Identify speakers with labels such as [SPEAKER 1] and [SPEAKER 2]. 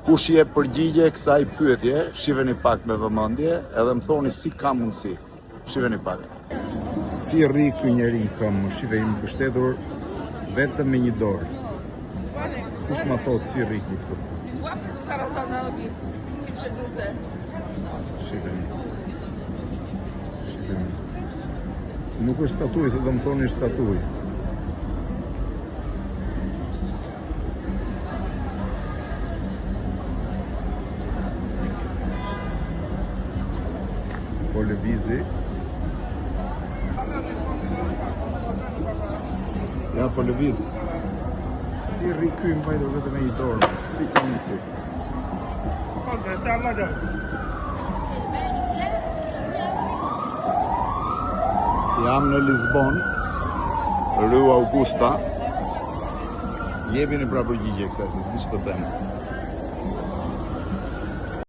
[SPEAKER 1] Kush je përgjigje kësaj pyetje, shiheni pak me vëmendje edhe më thoni si ka mundësi. Shiheni pak. Si rri ky njeri kam, shihej më mbështetur vetëm me një dorë. Kush ma thot si rri këtu?
[SPEAKER 2] Złapy go zaraz za nogi i przewrócę.
[SPEAKER 1] Shiheni. Nuk është statuj, se do më thoni statuj. Po lëvizi. Ja, po lëviz. Si rri ky mbajtur vetëm me një dorë, si ka mundësi? Jam në Lisbon, Rrugë Augusta. Jepini pra përgjigje kësaj, se s'di ç'të them.